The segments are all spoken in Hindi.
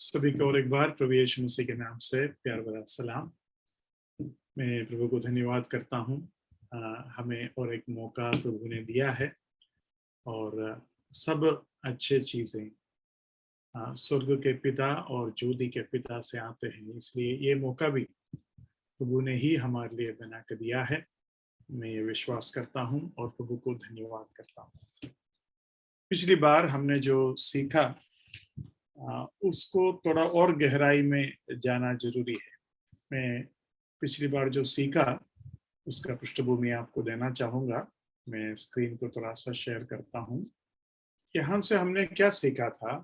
सभी को और एक बार प्रभु यीशु मसीह के नाम से प्यार भरा सलाम। मैं प्रभु को धन्यवाद करता हूँ। हमें और एक मौका प्रभु ने दिया है और सब अच्छे चीजें स्वर्ग के पिता और ज्योति के पिता से आते हैं, इसलिए ये मौका भी प्रभु ने ही हमारे लिए बना कर दिया है। मैं ये विश्वास करता हूँ और प्रभु को धन्यवाद करता हूँ। पिछली बार हमने जो सीखा उसको थोड़ा और गहराई में जाना जरूरी है। मैं पिछली बार जो सीखा उसका पृष्ठभूमि आपको देना चाहूंगा। मैं स्क्रीन को थोड़ा सा शेयर करता हूं। यहाँ से हमने क्या सीखा था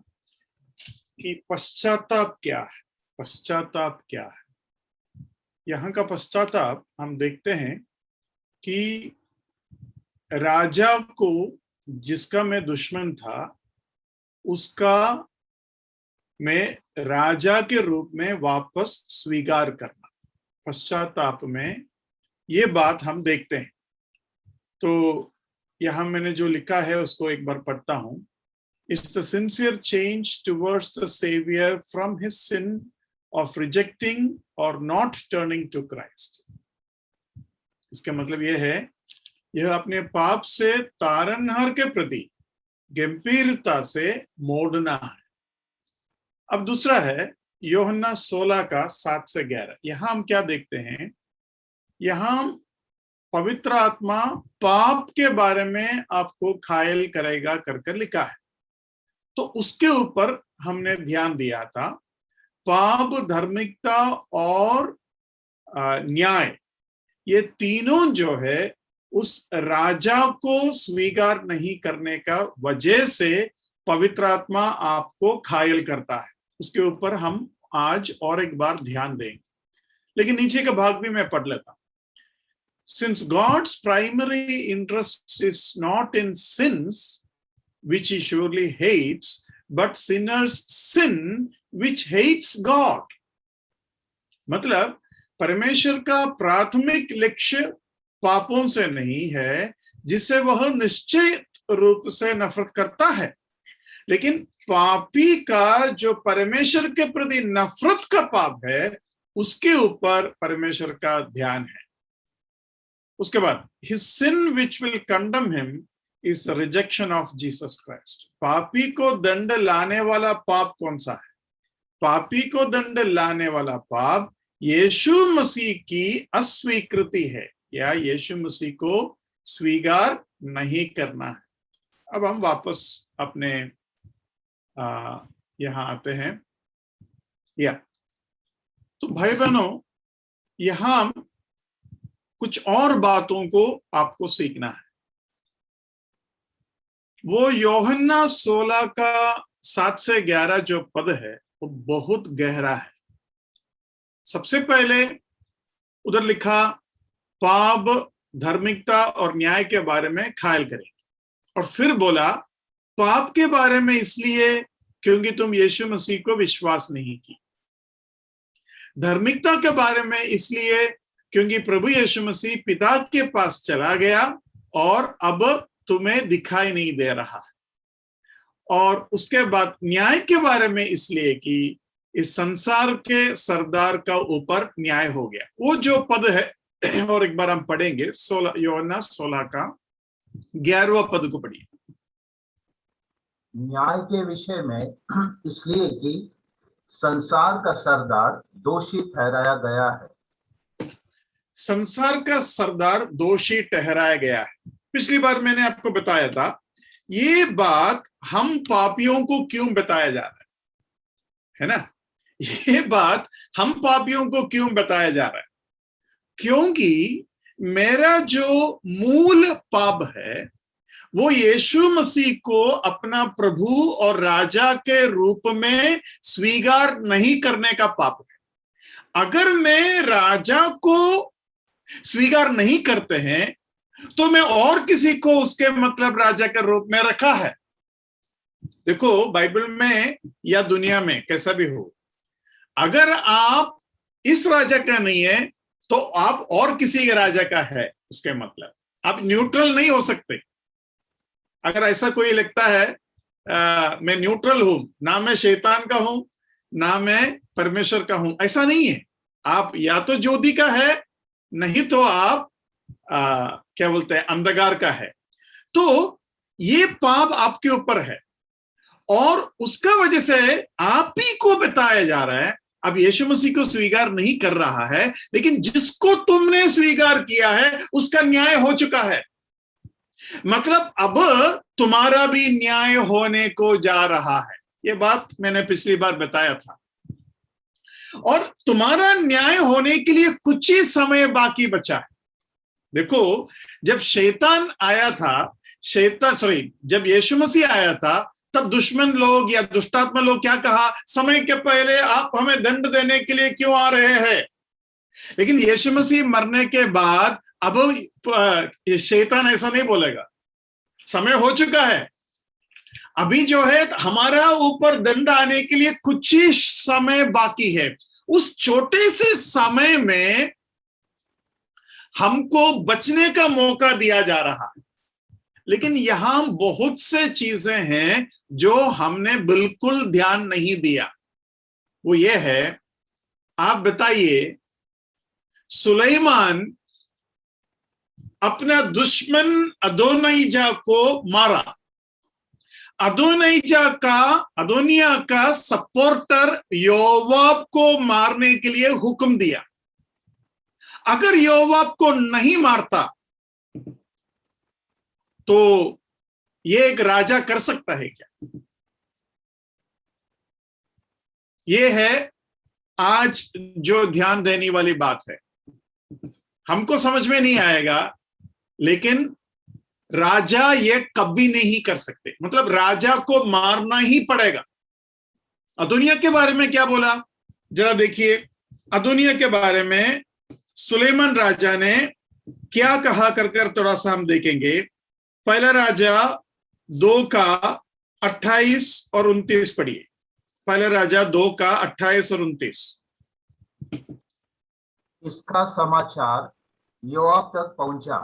कि पश्चाताप क्या है। पश्चाताप क्या है? यहाँ का पश्चाताप हम देखते हैं कि राजा को जिसका मैं दुश्मन था उसका में राजा के रूप में वापस स्वीकार करना, पश्चाताप में ये बात हम देखते हैं। तो यहां मैंने जो लिखा है उसको एक बार पढ़ता हूं। It's a sincere change towards the saviour from his sin of rejecting और नॉट टर्निंग टू क्राइस्ट। इसका मतलब यह है, यह अपने पाप से तारनहार के प्रति गंभीरता से मोड़ना है। अब दूसरा है यूहन्ना 16 का 7 से 11। यहां हम क्या देखते हैं? यहां पवित्र आत्मा पाप के बारे में आपको घायल करेगा कर लिखा है। तो उसके ऊपर हमने ध्यान दिया था। पाप, धार्मिकता और न्याय, ये तीनों जो है उस राजा को स्वीकार नहीं करने का वजह से पवित्र आत्मा आपको घायल करता है। उसके ऊपर हम आज और एक बार ध्यान देंगे, लेकिन नीचे का भाग भी मैं पढ़ लेता हूं। Since God's primary interest is not in sins, which he surely hates, but sinners' sin, which hates God. मतलब परमेश्वर का प्राथमिक लक्ष्य पापों से नहीं है, जिसे वह निश्चित रूप से नफरत करता है, लेकिन पापी का जो परमेश्वर के प्रति नफरत का पाप है उसके ऊपर परमेश्वर का ध्यान है। उसके बाद his sin which will condemn him is rejection of Jesus Christ. पापी को दंड लाने वाला पाप कौन सा है? पापी को दंड लाने वाला पाप यीशु मसीह की अस्वीकृति है, या यीशु मसीह को स्वीकार नहीं करना है। अब हम वापस अपने यहां आते हैं। तो भाई बहनों, यहां कुछ और बातों को आपको सीखना है। वो यूहन्ना 16 का 7 से 11 जो पद है वो बहुत गहरा है। सबसे पहले उधर लिखा पाप, धार्मिकता और न्याय के बारे में ख्याल करें, और फिर बोला पाप के बारे में इसलिए क्योंकि तुम यीशु मसीह को विश्वास नहीं की। धार्मिकता के बारे में इसलिए क्योंकि प्रभु यीशु मसीह पिता के पास चला गया और अब तुम्हें दिखाई नहीं दे रहा है। और उसके बाद न्याय के बारे में इसलिए कि इस संसार के सरदार का ऊपर न्याय हो गया। वो जो पद है और एक बार हम पढ़ेंगे, यूहन्ना 16 का 11वां पद को पढ़िए। न्याय के विषय में इसलिए कि संसार का सरदार दोषी ठहराया गया है। संसार का सरदार दोषी ठहराया गया है। पिछली बार मैंने आपको बताया था ये बात हम पापियों को क्यों बताया जा रहा है ना? ये बात हम पापियों को क्यों बताया जा रहा है? क्योंकि मेरा जो मूल पाप है वो यीशु मसीह को अपना प्रभु और राजा के रूप में स्वीकार नहीं करने का पाप है। अगर मैं राजा को स्वीकार नहीं करते हैं तो मैं और किसी को उसके मतलब राजा के रूप में रखा है। देखो, बाइबल में या दुनिया में कैसा भी हो, अगर आप इस राजा का नहीं है तो आप और किसी के राजा का है, उसके मतलब आप न्यूट्रल नहीं हो सकते। अगर ऐसा कोई लगता है मैं न्यूट्रल हूं, ना मैं शैतान का हूं ना मैं परमेश्वर का हूं, ऐसा नहीं है। आप या तो ज्योति का है, नहीं तो आप क्या बोलते हैं, अंधकार का है। तो ये पाप आपके ऊपर है और उसका वजह से आप ही को बताया जा रहा है। अब यीशु मसीह को स्वीकार नहीं कर रहा है, लेकिन जिसको तुमने स्वीकार किया है उसका न्याय हो चुका है। मतलब अब तुम्हारा भी न्याय होने को जा रहा है। ये बात मैंने पिछली बार बताया था। और तुम्हारा न्याय होने के लिए कुछ ही समय बाकी बचा है। देखो, जब शैतान आया था, जब यीशु मसीह आया था, तब दुश्मन लोग या दुष्टात्मा लोग क्या कहा, समय के पहले आप हमें दंड देने के लिए क्यों आ रहे हैं। लेकिन यीशु मसीह मरने के बाद अब शैतान ऐसा नहीं बोलेगा, समय हो चुका है, अभी जो है हमारा ऊपर दंड आने के लिए कुछ ही समय बाकी है। उस छोटे से समय में हमको बचने का मौका दिया जा रहा है। लेकिन यहां बहुत से चीजें हैं जो हमने बिल्कुल ध्यान नहीं दिया। वो ये है, आप बताइए, सुलेमान अपना दुश्मन अदोनिय्याह को मारा। अदोनिया का सपोर्टर योवाब को मारने के लिए हुक्म दिया। अगर योवाब को नहीं मारता तो ये एक राजा कर सकता है क्या? ये है आज जो ध्यान देने वाली बात है। हमको समझ में नहीं आएगा, लेकिन राजा ये कभी नहीं कर सकते। मतलब राजा को मारना ही पड़ेगा। अदोनिया के बारे में क्या बोला, जरा देखिए। अदोनिया के बारे में सुलेमान राजा ने क्या कहा कर थोड़ा सा हम देखेंगे। पहला राजा 2 का 28 और 29 पढ़िए। पहला राजा 2 का 28 और 29। इसका समाचार योआब तक पहुंचा।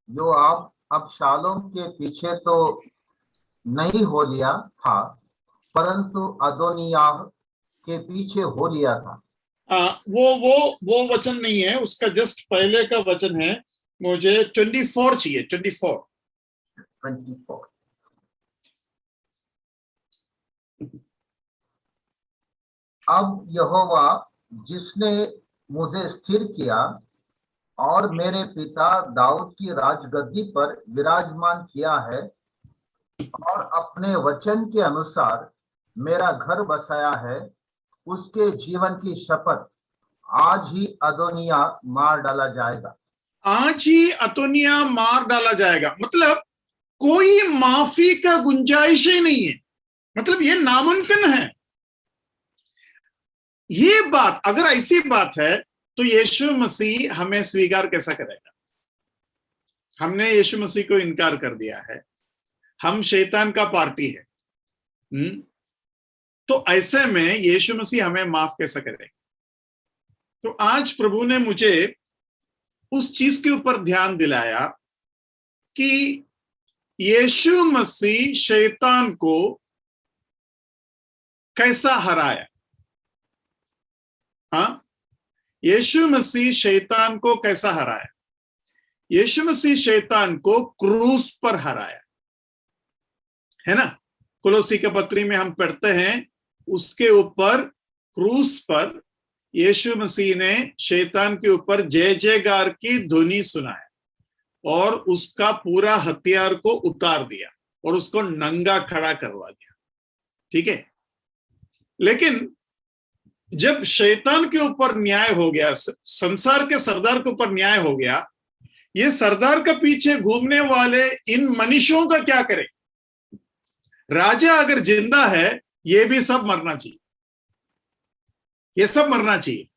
योआब अबशालोम के पीछे तो नहीं हो लिया था, परंतु अदोनियाह के पीछे हो लिया था। वो वचन नहीं है, उसका जस्ट पहले का वचन है। मुझे 24 चाहिए। 24। अब यहोवा जिसने मुझे स्थिर किया और मेरे पिता दाऊद की राजगद्दी पर विराजमान किया है और अपने वचन के अनुसार मेरा घर बसाया है, उसके जीवन की शपथ आज ही अदोनिया मार डाला जाएगा। आज ही अदोनिया मार डाला जाएगा मतलब कोई माफी का गुंजाइश ही नहीं है। मतलब ये नामुमकिन है। ये बात, अगर ऐसी बात है तो यीशु मसीह हमें स्वीकार कैसा करेगा? हमने यीशु मसीह को इनकार कर दिया है। हम शैतान का पार्टी है। तो ऐसे में यीशु मसीह हमें माफ कैसा करेगा? तो आज प्रभु ने मुझे उस चीज के ऊपर ध्यान दिलाया कि यीशु मसीह शैतान को कैसा हराया। हाँ, यीशु मसीह शैतान को कैसा हराया? यीशु मसीह शैतान को क्रूस पर हराया, है ना। कुलोसी के पत्री में हम पढ़ते हैं, उसके ऊपर क्रूस पर यीशु मसीह ने शैतान के ऊपर जय जयकार की ध्वनि सुनाया और उसका पूरा हथियार को उतार दिया और उसको नंगा खड़ा करवा दिया। ठीक है। लेकिन जब शैतान के ऊपर न्याय हो गया, संसार के सरदार के ऊपर न्याय हो गया, ये सरदार के पीछे घूमने वाले इन मनुष्यों का क्या करे? राजा अगर जिंदा है, ये भी सब मरना चाहिए, ये सब मरना चाहिए।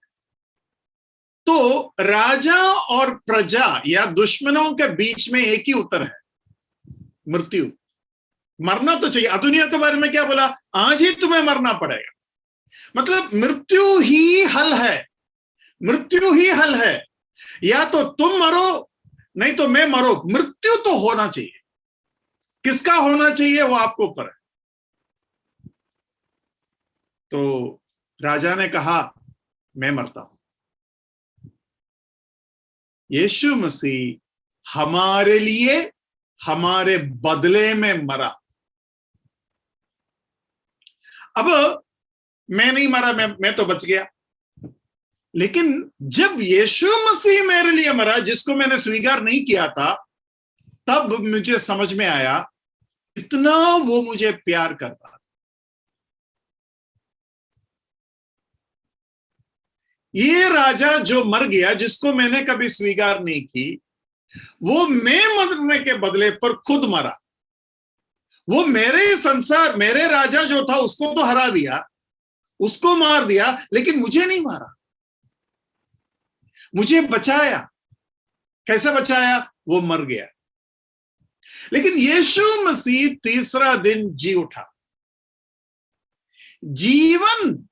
तो राजा और प्रजा या दुश्मनों के बीच में एक ही उत्तर है, मृत्यु। मरना तो चाहिए। अदोनिया के बारे में क्या बोला? आज ही तुम्हें मरना पड़ेगा। मतलब मृत्यु ही हल है, मृत्यु ही हल है। या तो तुम मरो, नहीं तो मैं मरो। मृत्यु तो होना चाहिए। किसका होना चाहिए वो आपको ऊपर है। तो राजा ने कहा, मैं मरता हूं। यीशु मसीह हमारे लिए, हमारे बदले में मरा। अब मैं नहीं मरा, मैं तो बच गया। लेकिन जब यीशु मसीह मेरे लिए मरा, जिसको मैंने स्वीकार नहीं किया था, तब मुझे समझ में आया इतना वो मुझे प्यार करता। ये राजा जो मर गया, जिसको मैंने कभी स्वीकार नहीं की, वो मैं मरने के बदले पर खुद मरा। वो मेरे संसार, मेरे राजा जो था उसको तो हरा दिया, उसको मार दिया, लेकिन मुझे नहीं मारा, मुझे बचाया। कैसे बचाया? वो मर गया। लेकिन यीशु मसीह तीसरा दिन जी उठा। जीवन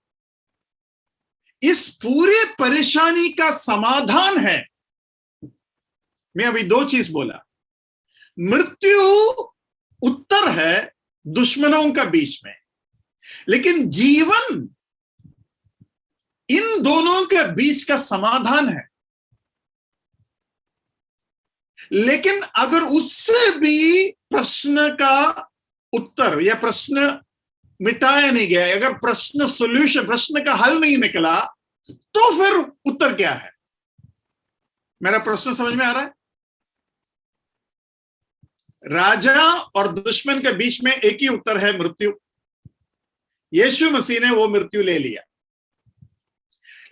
इस पूरी परेशानी का समाधान है। मैं अभी दो चीज बोला। मृत्यु उत्तर है दुश्मनों का बीच में, लेकिन जीवन इन दोनों के बीच का समाधान है। लेकिन अगर उससे भी प्रश्न का उत्तर या प्रश्न मिटाया नहीं गया, अगर प्रश्न सॉल्यूशन, प्रश्न का हल नहीं निकला, तो फिर उत्तर क्या है? मेरा प्रश्न समझ में आ रहा है? राजा और दुश्मन के बीच में एक ही उत्तर है, मृत्यु। यीशु मसीह ने वो मृत्यु ले लिया।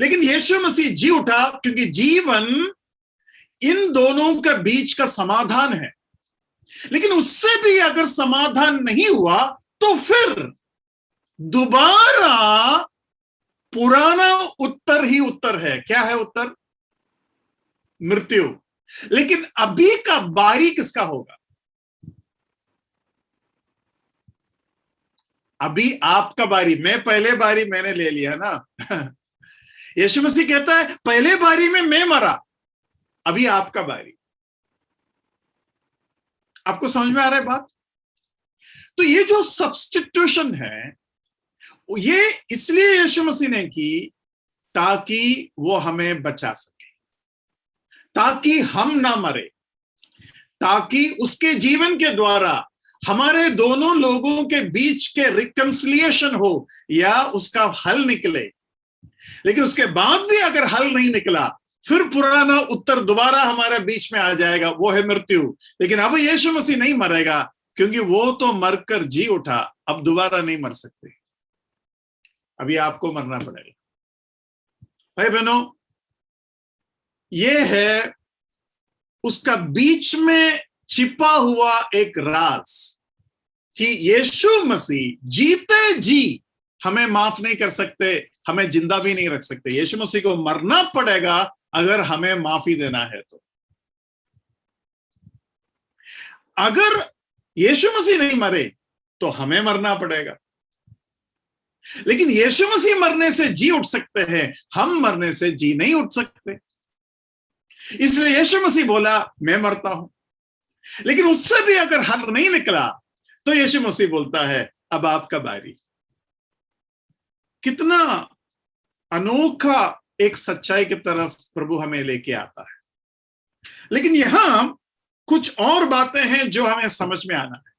लेकिन यीशु मसीह जी उठा, क्योंकि जीवन इन दोनों के बीच का समाधान है। लेकिन उससे भी अगर समाधान नहीं हुआ, तो फिर दोबारा पुराना उत्तर ही उत्तर है। क्या है उत्तर? मृत्यु। लेकिन अभी का बारी किसका होगा? अभी आपका बारी। मैं पहले बारी मैंने ले लिया ना। यीशु मसीह कहता है पहले बारी में मैं मरा, अभी आपका बारी। आपको समझ में आ रहा है बात? तो ये जो सब्स्टिट्यूशन है, ये इसलिए यीशु मसीह ने की ताकि वो हमें बचा सके, ताकि हम ना मरे, ताकि उसके जीवन के द्वारा हमारे दोनों लोगों के बीच के रिकंसिलिएशन हो या उसका हल निकले। लेकिन उसके बाद भी अगर हल नहीं निकला, फिर पुराना उत्तर दोबारा हमारे बीच में आ जाएगा, वो है मृत्यु। लेकिन अब यीशु मसीह नहीं मरेगा, क्योंकि वो तो मरकर जी उठा, अब दोबारा नहीं मर सकते। अभी आपको मरना पड़ेगा। भाई बहनों, ये है उसका बीच में छिपा हुआ एक राज कि यीशु मसीह जीते जी हमें माफ नहीं कर सकते, हमें जिंदा भी नहीं रख सकते। यीशु मसीह को मरना पड़ेगा अगर हमें माफी देना है तो। अगर यीशु मसीह नहीं मरे तो हमें मरना पड़ेगा। लेकिन यीशु मसीह मरने से जी उठ सकते हैं, हम मरने से जी नहीं उठ सकते। इसलिए यीशु मसीह बोला मैं मरता हूं। लेकिन उससे भी अगर हल नहीं निकला, तो यीशु मसीह बोलता है अब आपका बारी। कितना अनोखा एक सच्चाई की तरफ प्रभु हमें लेके आता है। लेकिन यहां कुछ और बातें हैं जो हमें समझ में आना है।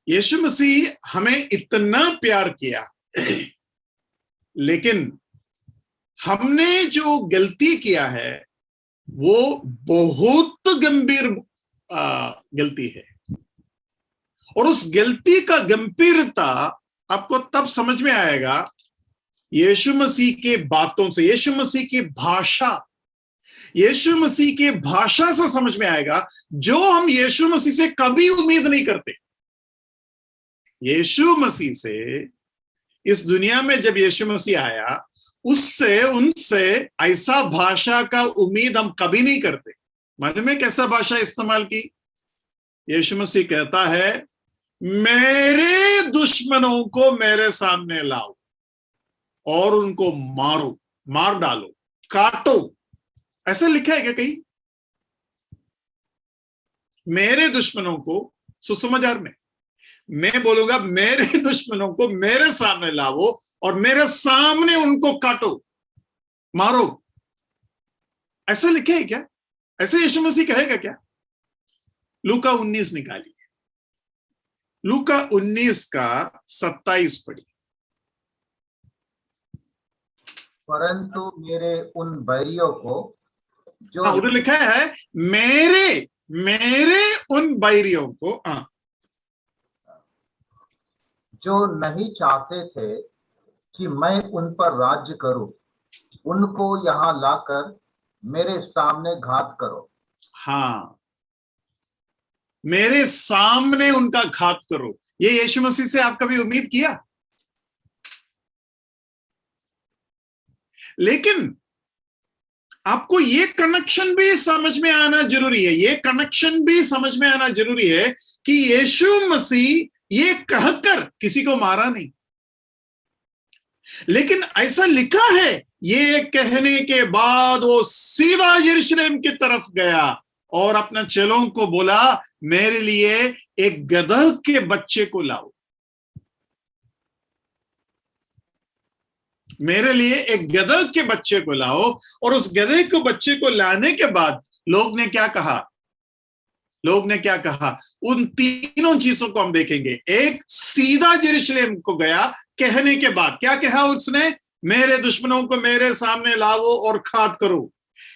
यीशु मसीह हमें इतना प्यार किया, लेकिन हमने जो गलती किया है वो बहुत गंभीर गलती है। और उस गलती का गंभीरता आपको तब समझ में आएगा यीशु मसीह के बातों से, यीशु मसीह की भाषा, यीशु मसीह की भाषा से समझ में आएगा, जो हम यीशु मसीह से कभी उम्मीद नहीं करते। यीशु मसीह से, इस दुनिया में जब यीशु मसीह आया, उससे, उनसे ऐसा भाषा का उम्मीद हम कभी नहीं करते। मालूम है कैसा भाषा इस्तेमाल की? यीशु मसीह कहता है मेरे दुश्मनों को मेरे सामने लाओ और उनको मारो, मार डालो, काटो। ऐसा लिखा है क्या कहीं? मेरे दुश्मनों को, सुसमाचार में मैं बोलूंगा मेरे दुश्मनों को मेरे सामने लाओ और मेरे सामने उनको काटो, मारो। ऐसा लिखे है क्या? ऐसे यीशु मसीह कहेगा क्या? लूका 19 निकालिए, लूका 19 का 27 पढ़िए। परंतु मेरे उन बैरियों को जो उधर लिखा है मेरे उन बैरियों को, जो नहीं चाहते थे कि मैं उन पर राज्य करूं, उनको यहां लाकर मेरे सामने घात करो। हाँ, मेरे सामने उनका घात करो। ये यीशु मसीह से आप कभी उम्मीद किया? लेकिन आपको ये कनेक्शन भी समझ में आना जरूरी है, ये कनेक्शन भी समझ में आना जरूरी है कि यीशु मसीह ये कहकर किसी को मारा नहीं, लेकिन ऐसा लिखा है, ये कहने के बाद वो सीधा यरूशलेम की तरफ गया और अपने चेलों को बोला, मेरे लिए एक गदह के बच्चे को लाओ, मेरे लिए एक गदह के बच्चे को लाओ। और उस गधे के बच्चे को लाने के बाद लोग ने क्या कहा? लोग ने क्या कहा? उन तीनों चीजों को हम देखेंगे। एक, सीधा यरूशलेम को गया, कहने के बाद क्या कहा उसने? मेरे दुश्मनों को मेरे सामने लाओ और घात करो।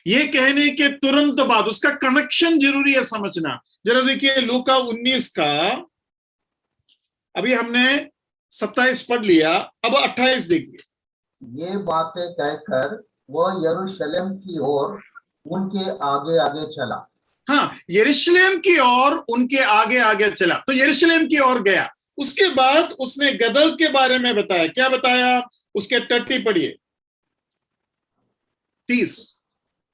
ये कहने के तुरंत बाद उसका कनेक्शन जरूरी है समझना। जरा देखिए लूका 19 का, अभी हमने 27 पढ़ लिया, अब 28 देखिए। ये बातें कहकर वह यरूशलेम की ओर उनके आगे आगे चला। हाँ, यरूशलेम की ओर उनके आगे आगे चला, तो यरूशलेम की ओर गया। उसके बाद उसने गदह के बारे में बताया। क्या बताया? उसके टट्टी पढ़िए 30।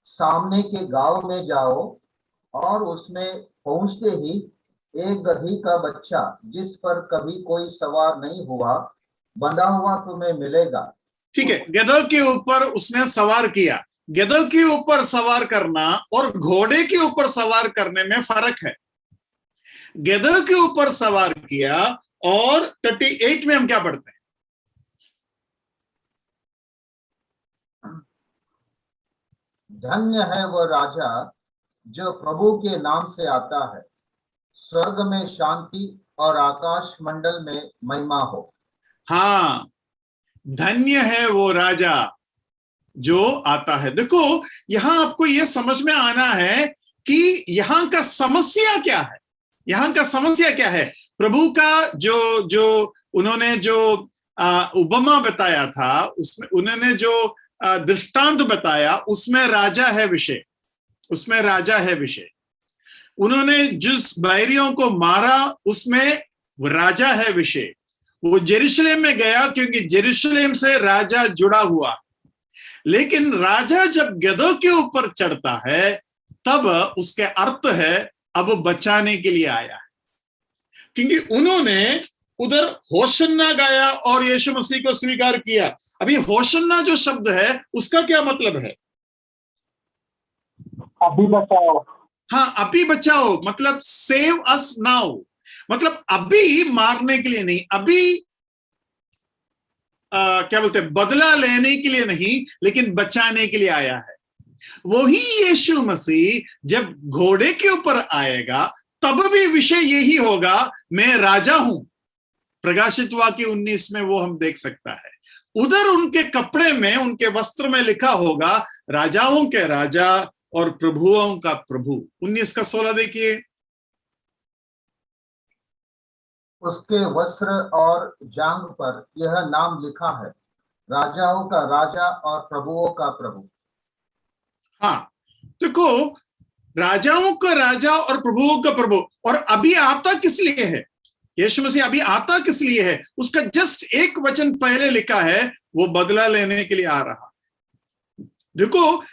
सामने के गांव में जाओ और उसमें पहुंचते ही एक गधी का बच्चा जिस पर कभी कोई सवार नहीं हुआ, बंधा हुआ तुम्हें मिलेगा। ठीक है, गधे के ऊपर उसने सवार किया। गधे के ऊपर सवार करना और घोड़े के ऊपर सवार करने में फर्क है। गधे के ऊपर सवार किया, और 38 में हम क्या पढ़ते हैं? धन्य है वह राजा जो प्रभु के नाम से आता है, स्वर्ग में शांति और आकाश मंडल में महिमा हो। हाँ, धन्य है वो राजा जो आता है। देखो, यहां आपको यह समझ में आना है कि यहां का समस्या क्या है। यहां का समस्या क्या है? प्रभु का जो उन्होंने जो उपमा बताया था, उसमें उन्होंने जो दृष्टांत बताया, उसमें राजा है विषय, उसमें राजा है विषय। उन्होंने जिस बैरियों को मारा, उसमें राजा है विषय। वो यरूशलेम में गया क्योंकि यरूशलेम से राजा जुड़ा हुआ। लेकिन राजा जब गधों के ऊपर चढ़ता है, तब उसके अर्थ है अब बचाने के लिए आया है। क्योंकि उन्होंने उधर होशन्ना गाया और यीशु मसीह को स्वीकार किया। अभी होशन्ना जो शब्द है, उसका क्या मतलब है? अभी बचाओ। हाँ, अभी बचाओ, मतलब सेव अस नाउ, मतलब अभी मारने के लिए नहीं, अभी क्या बोलते हैं, बदला लेने के लिए नहीं, लेकिन बचाने के लिए आया है। वही यीशु मसीह जब घोड़े के ऊपर आएगा, तब भी विषय यही होगा, मैं राजा हूं। प्रकाशित वाक्य 19 में वो हम देख सकता है। उधर उनके कपड़े में, उनके वस्त्र में लिखा होगा, राजाओं के राजा और प्रभुओं का प्रभु। 19 का 16 देखिए। उसके वस्त्र और जांघ पर यह नाम लिखा है, राजाओं का राजा और प्रभुओं का प्रभु। हाँ, देखो, राजाओं का राजा और प्रभुओं का प्रभु। और अभी आता किस लिए है? यीशु मसीह अभी आता किस लिए है? उसका जस्ट एक वचन पहले लिखा है, वो बदला लेने के लिए आ रहा। देखो,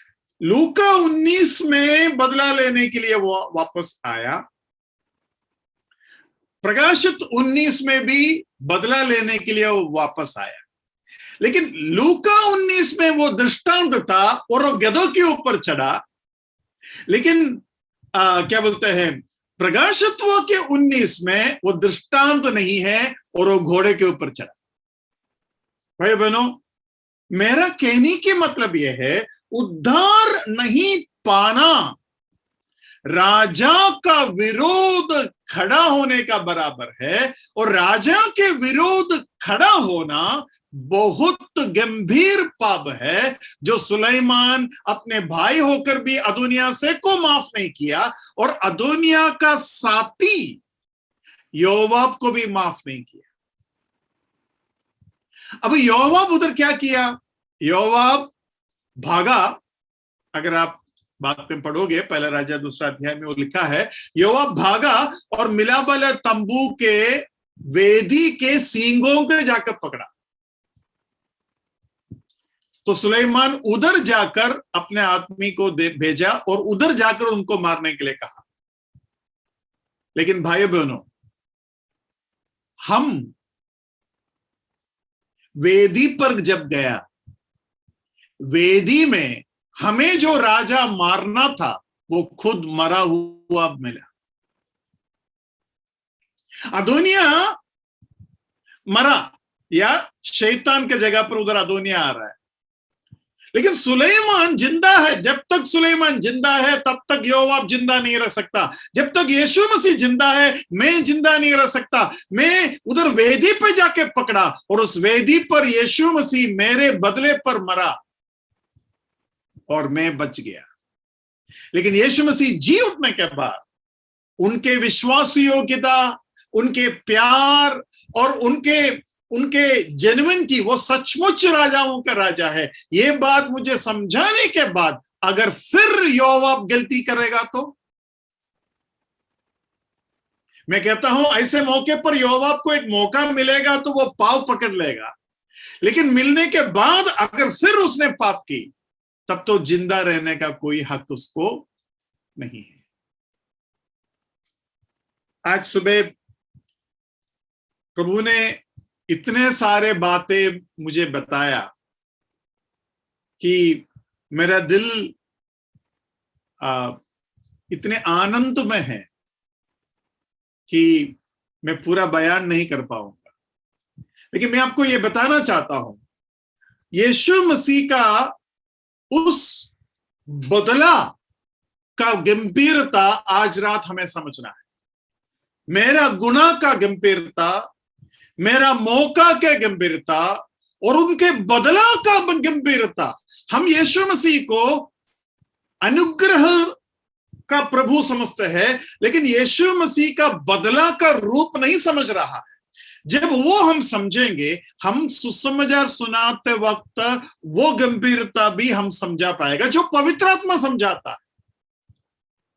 लूका 19 में बदला लेने के लिए वो वापस आया, प्रकाशित 19 में भी बदला लेने के लिए वो वापस आया। लेकिन लूका 19 में वो दृष्टांत था और वो गधों के ऊपर चढ़ा। लेकिन क्या बोलते हैं, प्रकाशित्व के 19 में वो दृष्टांत नहीं है और वो घोड़े के ऊपर चढ़ा। भाई बहनों, मेरा कहने के मतलब यह है, उद्धार नहीं पाना राजा का विरोध खड़ा होने का बराबर है, और राजा के विरोध खड़ा होना बहुत गंभीर पाप है, जो सुलेमान अपने भाई होकर भी अदोनिया से को माफ नहीं किया, और अदोनिया का साथी योवाब को भी माफ नहीं किया। अब योवाब उधर क्या किया? योवाब भागा। अगर आप बात में पढ़ोगे, पहला राजा 2 अध्याय में वो लिखा है, योवाब भागा और मिलाबल तंबू के वेदी के सींगों के जाकर पकड़ा। तो सुलेमान उधर जाकर अपने आदमी को भेजा और उधर जाकर उनको मारने के लिए कहा। लेकिन भाई बहनों, हम वेदी पर जब गया, वेदी में हमें जो राजा मारना था वो खुद मरा हुआ मिला। अदोनिया मरा, या शैतान के जगह पर उधर अदोनिया आ रहा है, लेकिन सुलेमान जिंदा है। जब तक सुलेमान जिंदा है तब तक योवाब जिंदा नहीं रह सकता। जब तक यीशु मसीह जिंदा है मैं जिंदा नहीं रह सकता। मैं उधर वेदी पर जाके पकड़ा और उस वेदी पर यीशु मसीह मेरे बदले पर मरा और मैं बच गया। लेकिन यीशु मसीह जी उठने के बाद उनके विश्वास योग्यता, उनके प्यार और उनके जेन्युइन की, वो सचमुच राजाओं का राजा है, ये बात मुझे समझाने के बाद अगर फिर योवाब गलती करेगा तो मैं कहता हूं ऐसे मौके पर योवाब को एक मौका मिलेगा तो वो पाव पकड़ लेगा। लेकिन मिलने के बाद अगर फिर उसने पाप की तब तो जिंदा रहने का कोई हक उसको नहीं है। आज सुबह प्रभु ने इतने सारे बातें मुझे बताया कि मेरा दिल इतने आनंद में है कि मैं पूरा बयान नहीं कर पाऊंगा। लेकिन मैं आपको यह बताना चाहता हूं, यीशु मसीह का उस बदला का गंभीरता आज रात हमें समझना है। मेरा गुनाह का गंभीरता, मेरा मौका के गंभीरता और उनके बदला का गंभीरता। हम यीशु मसीह को अनुग्रह का प्रभु समझते हैं, लेकिन यीशु मसीह का बदला का रूप नहीं समझ रहा है। जब वो हम समझेंगे, हम सुसमाचार सुनाते वक्त वो गंभीरता भी हम समझा पाएगा जो पवित्र आत्मा समझाता है।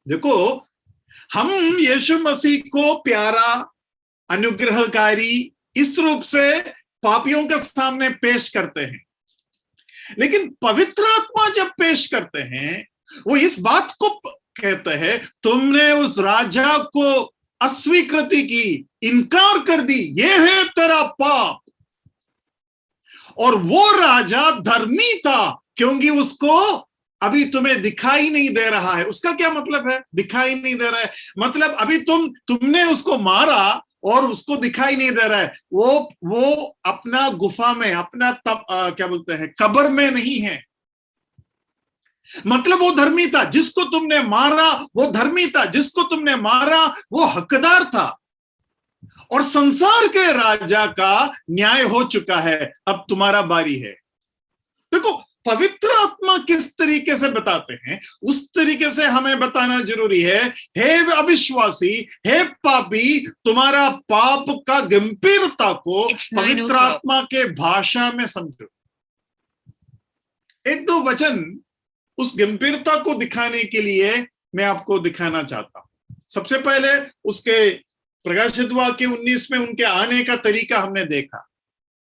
देखो, हम यीशु मसीह को प्यारा, अनुग्रहकारी इस रूप से पापियों के सामने पेश करते हैं, लेकिन पवित्र आत्मा जब पेश करते हैं वो इस बात को कहते हैं, तुमने उस राजा को अस्वीकृति की, इनकार कर दी, ये है तेरा पाप। और वो राजा धर्मी था क्योंकि उसको अभी तुम्हें दिखाई नहीं दे रहा है। उसका क्या मतलब है दिखाई नहीं दे रहा है? मतलब अभी तुमने उसको मारा और उसको दिखाई नहीं दे रहा है। वो अपना गुफा में, अपना क्या बोलते हैं, कब्र में नहीं है। मतलब वो धर्मी था, जिसको तुमने मारा वो धर्मी था, जिसको तुमने मारा वो हकदार था। और संसार के राजा का न्याय हो चुका है, अब तुम्हारा बारी है। देखो, पवित्र आत्मा किस तरीके से बताते हैं उस तरीके से हमें बताना जरूरी है। हे अविश्वासी, हे पापी, तुम्हारा पाप का गंभीरता को पवित्र आत्मा के भाषा में समझो। 1-2 वचन उस गंभीरता को दिखाने के लिए मैं आपको दिखाना चाहता हूं। सबसे पहले उसके प्रकाशित वाक्य 19 में उनके आने का तरीका हमने देखा।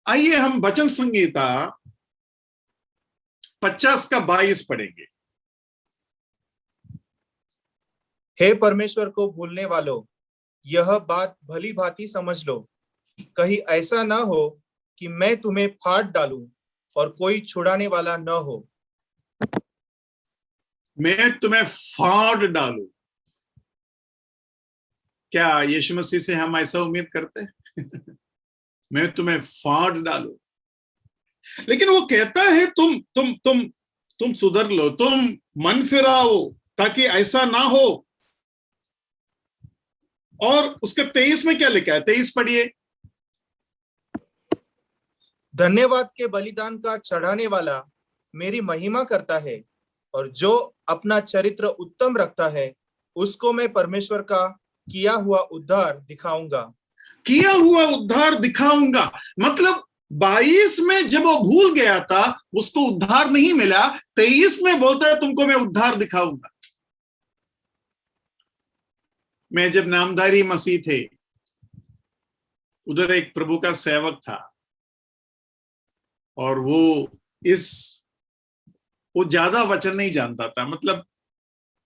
आइए हम वचन संहिता 50 का 22 पढ़ेंगे। हे परमेश्वर को भूलने वालों, यह बात भली भांति समझ लो, कहीं ऐसा ना हो कि मैं तुम्हें फाड़ डालूं और कोई छुड़ाने वाला न हो। मैं तुम्हें फाड़ डालूं। क्या यीशु मसीह से हम ऐसा उम्मीद करते हैं? मैं तुम्हें फाड़ डालूं। लेकिन वो कहता है तुम सुधर लो, तुम मन फिराओ ताकि ऐसा ना हो। और उसके 23 में क्या लिखा है, 23 पढ़िए। धन्यवाद के बलिदान का चढ़ाने वाला मेरी महिमा करता है, और जो अपना चरित्र उत्तम रखता है उसको मैं परमेश्वर का किया हुआ उद्धार दिखाऊंगा। किया हुआ उद्धार दिखाऊंगा मतलब 22 में जब वो भूल गया था उसको उद्धार नहीं मिला, 23 में बोलता है तुमको मैं उद्धार दिखाऊंगा। मैं जब नामधारी मसीह थे, उधर एक प्रभु का सेवक था, और वो ज्यादा वचन नहीं जानता था, मतलब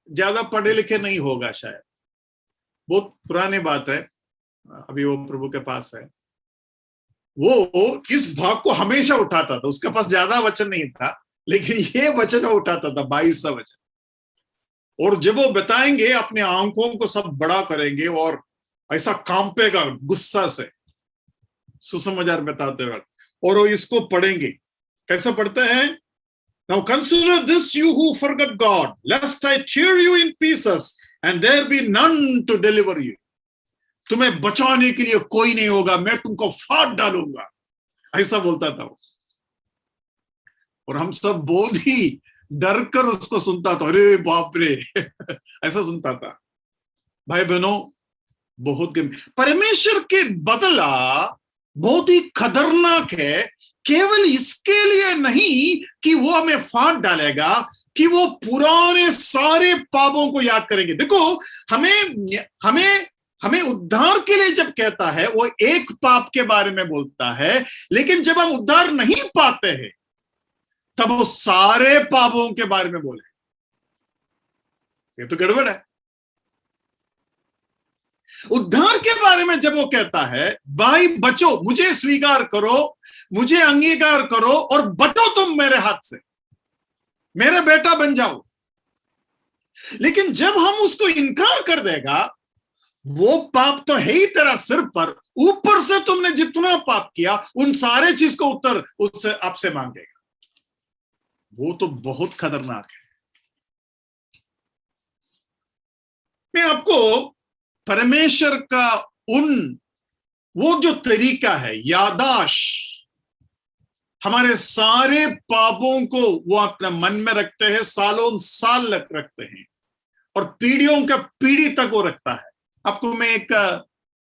ज्यादा पढ़े लिखे नहीं होगा शायद, बहुत पुरानी बात है, अभी वो प्रभु के पास है। वो इस भाग को हमेशा उठाता था, उसके पास ज्यादा वचन नहीं था, लेकिन ये वचन उठाता था, 22 वचन। और जब वो बताएंगे अपने आंखों को सब बड़ा करेंगे और ऐसा कांपेगा गुस्सा से सुसमाचार बताते वक्त, और वो इसको पढ़ेंगे। कैसा पढ़ते हैं? Now consider this, you who forget God, lest I tear you in pieces and there be none to deliver you. तुम्हें बचाने के लिए कोई नहीं होगा, मैं तुमको फाड़ डालूंगा, ऐसा बोलता था वो। और हम सब बहुत ही डर कर उसको सुनता था, अरे बाप रे ऐसा सुनता था। भाई बहनों, बहुत परमेश्वर के बदला बहुत ही खतरनाक है, केवल इसके लिए नहीं कि वो हमें फाड़ डालेगा, कि वो पुराने सारे पापों को याद करेंगे। देखो, हमें उद्धार के लिए जब कहता है वो एक पाप के बारे में बोलता है, लेकिन जब हम उद्धार नहीं पाते हैं तब वो सारे पापों के बारे में बोले। ये तो गड़बड़ है। उद्धार के बारे में जब वो कहता है, भाई बचो, मुझे स्वीकार करो, मुझे अंगीकार करो और बचो तुम मेरे हाथ से, मेरा बेटा बन जाओ। लेकिन जब हम उसको इनकार कर देगा, वो पाप तो है ही तेरा सिर पर, ऊपर से तुमने जितना पाप किया उन सारे चीज को उत्तर उससे आपसे मांगेगा। वो तो बहुत खतरनाक है। मैं आपको परमेश्वर का वो जो तरीका है, यादाश्त, हमारे सारे पापों को वो अपने मन में रखते हैं, सालों साल रखते हैं, और पीढ़ियों का पीढ़ी तक वो रखता है। आपको मैं एक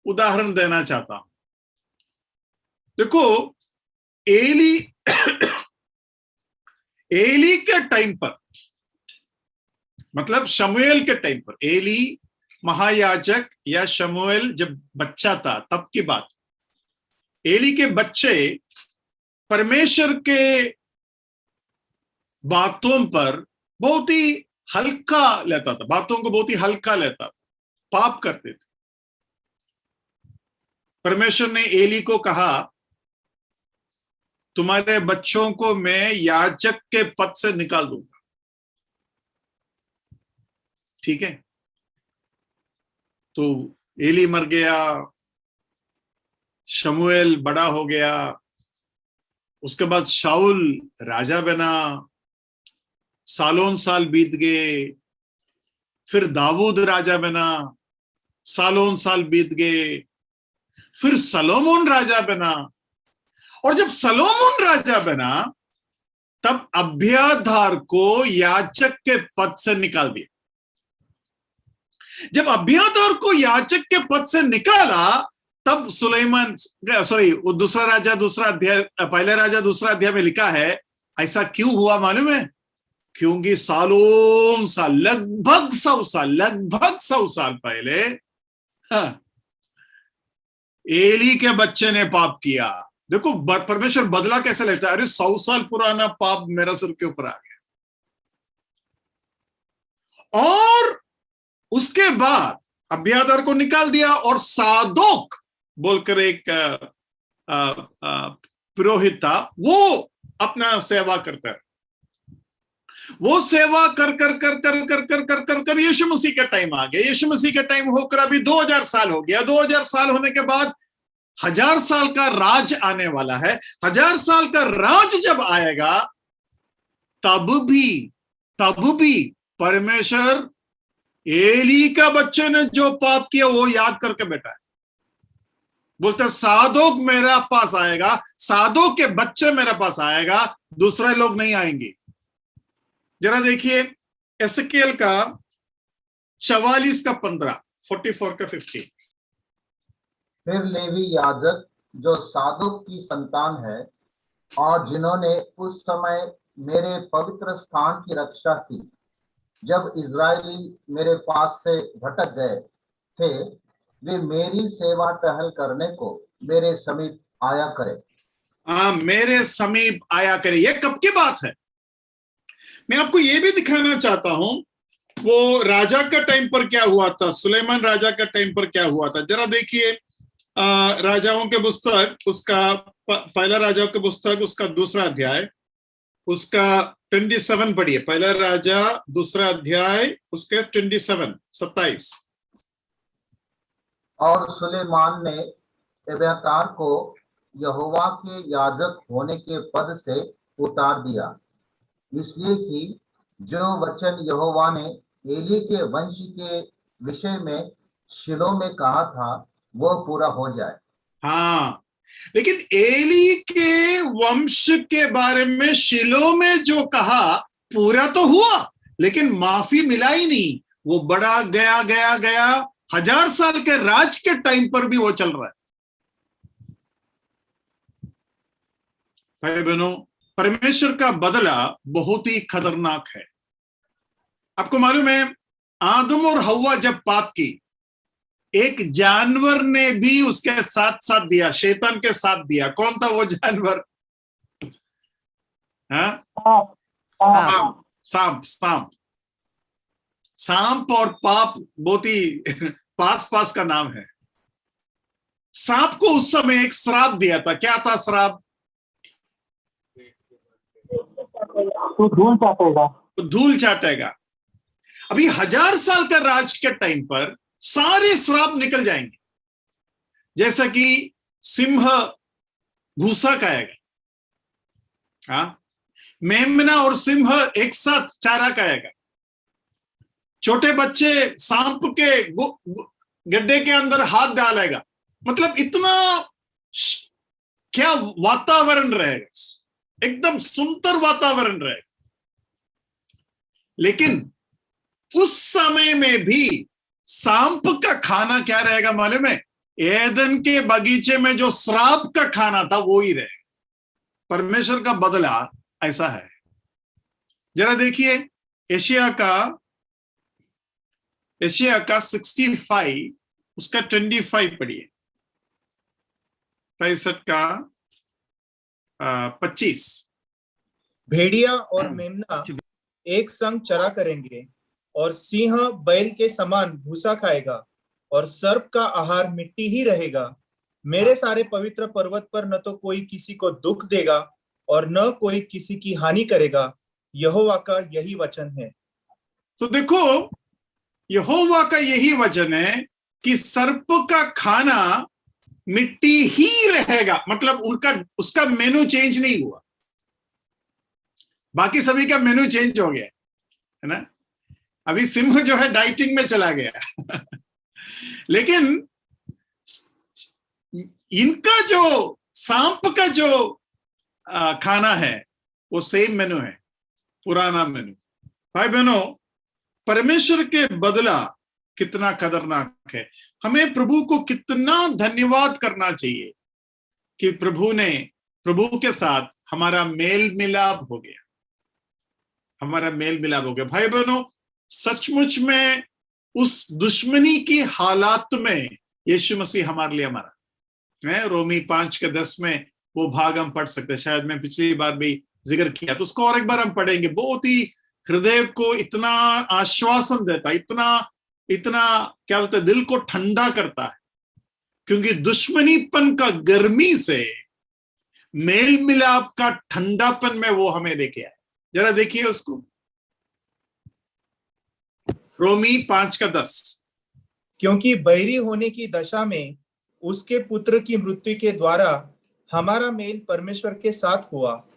उदाहरण देना चाहता हूं। देखो, एली के टाइम पर, मतलब शमूएल के टाइम पर, एली महायाजक या शमूएल जब बच्चा था तब की बात। एली के बच्चे परमेश्वर के बातों पर बहुत ही हल्का लेता था, बातों को बहुत ही हल्का लेता था, पाप करते थे। परमेश्वर ने एली को कहा, तुम्हारे बच्चों को मैं याजक के पद से निकाल दूंगा। ठीक है, तो एली मर गया, शमूएल बड़ा हो गया, उसके बाद शाऊल राजा बना, सालों साल बीत गए, फिर दाऊद राजा बना, सालों साल बीत गए, फिर सलोमोन राजा बना, और जब सलोमोन राजा बना तब अब्यातार को याजक के पद से निकाल दिया। जब अब्यातार को याजक के पद से निकाला तब दूसरा राजा दूसरा अध्याय, पहले राजा दूसरा अध्याय में लिखा है, ऐसा क्यों हुआ मालूम है? क्योंकि सालों साल, लगभग 100 साल पहले एली के बच्चे ने पाप किया। देखो परमेश्वर बदला कैसे लेता है। अरे 100 साल पुराना पाप मेरा सिर के ऊपर आ गया। और उसके बाद अब्यातार को निकाल दिया और सादोक बोलकर एक पुरोहित था, वो अपना सेवा करता है। वो सेवा कर कर कर कर कर कर कर कर कर यीशु मसीह का टाइम आ गया। यीशु मसीह का टाइम होकर अभी 2000 साल हो गया। 2000 साल होने के बाद 1000 साल का राज आने वाला है। 1000 साल का राज जब आएगा तब भी परमेश्वर एली का बच्चे ने जो पाप किया वो याद करके बैठा है। बोलते साधोक मेरा पास आएगा, साधोक के बच्चे मेरे पास आएगा, दूसरे लोग नहीं आएंगे। जरा देखिए एसकेल का 44 का 15, 44 का 15। फिर लेवी याजक जो सादोक की संतान है और जिन्होंने उस समय मेरे पवित्र स्थान की रक्षा की, जब इजरायली मेरे पास से भटक गए थे, वे मेरी सेवा टहल करने को मेरे समीप आया करे। मेरे समीप आया करे। ये कब की बात है? मैं आपको ये भी दिखाना चाहता हूं वो राजा का टाइम पर क्या हुआ था, सुलेमान राजा का टाइम पर क्या हुआ था। जरा देखिए राजाओं के पुस्तक, उसका पहला राजाओं के पुस्तक, उसका दूसरा अध्याय, उसका 27 पढ़िए। पहला राजा दूसरा अध्याय, उसके 27। और सुलेमान ने एब्यातार को यहोवा के याजक होने के पद से उतार दिया, इसलिए कि जो वचन यहोवा ने एली के वंश के विषय में शिलो में कहा था वो पूरा हो जाए। हाँ, लेकिन एली के वंश के बारे में शिलो में जो कहा पूरा तो हुआ, लेकिन माफी मिला ही नहीं। वो बड़ा गया 1000 साल के राज के टाइम पर भी वो चल रहा है। भाई बहनों, परमेश्वर का बदला बहुत ही खतरनाक है। आपको मालूम है आदम और हव्वा जब पाप की, एक जानवर ने भी उसके साथ दिया, शैतान के साथ दिया। कौन था वो जानवर? सांप और पाप बहुत ही पास का नाम है। सांप को उस समय एक श्राप दिया था। क्या था श्राप? धूल चाटेगा। अभी 1000 साल का राज के टाइम पर सारे श्राप निकल जाएंगे। जैसा कि सिंह भूसा खाएगा, हाँ, मेमना और सिंह एक साथ चारा खाएगा, छोटे बच्चे सांप के गड्ढे के अंदर हाथ डालेगा। मतलब इतना क्या वातावरण रहेगा, एकदम सुंदर वातावरण रहेगा। लेकिन उस समय में भी सांप का खाना क्या रहेगा मालूम है? एदन के बगीचे में जो श्राप का खाना था वो ही रहेगा। परमेश्वर का बदला ऐसा है। जरा देखिए एशिया का 65, उसका 25 पढ़िए। 65 का 25। भेड़िया और मेमना एक संग चरा करेंगे और सिंह बैल के समान भूसा खाएगा और सर्प का आहार मिट्टी ही रहेगा। मेरे सारे पवित्र पर्वत पर न तो कोई किसी को दुख देगा और न कोई किसी की हानि करेगा। यहोवा का यही वचन है। तो देखो यहोवा का यही वचन है कि सर्प का खाना मिट्टी ही रहेगा। मतलब उसका मेनू चेंज नहीं हुआ। बाकी सभी का मेनू चेंज हो गया है ना। अभी सिंह जो है डाइटिंग में चला गया लेकिन इनका जो सांप का जो खाना है वो सेम मेनू है, पुराना मेनू। भाई बहनों, परमेश्वर के बदला कितना खतरनाक है। हमें प्रभु को कितना धन्यवाद करना चाहिए कि प्रभु के साथ हमारा मेल मिलाप हो गया, हमारा मेल मिलाप हो गया। भाई बहनों, सचमुच में उस दुश्मनी की हालात में यीशु मसीह हमारे लिए मरा है। रोमी 5:10 में वो भाग हम पढ़ सकते हैं, शायद मैं पिछली बार भी जिक्र किया, तो उसको और एक बार हम पढ़ेंगे। बहुत ही हृदय को इतना आश्वासन देता, इतना क्या बोलते हैं, दिल को ठंडा करता है। क्योंकि दुश्मनीपन का गर्मी से मेल मिलाप का ठंडापन में वो हमें लेके आए। जरा देखिए उसको, रोमी 5:10। क्योंकि बैरी होने की दशा में उसके पुत्र की मृत्यु के द्वारा हमारा मेल परमेश्वर के साथ हुआ,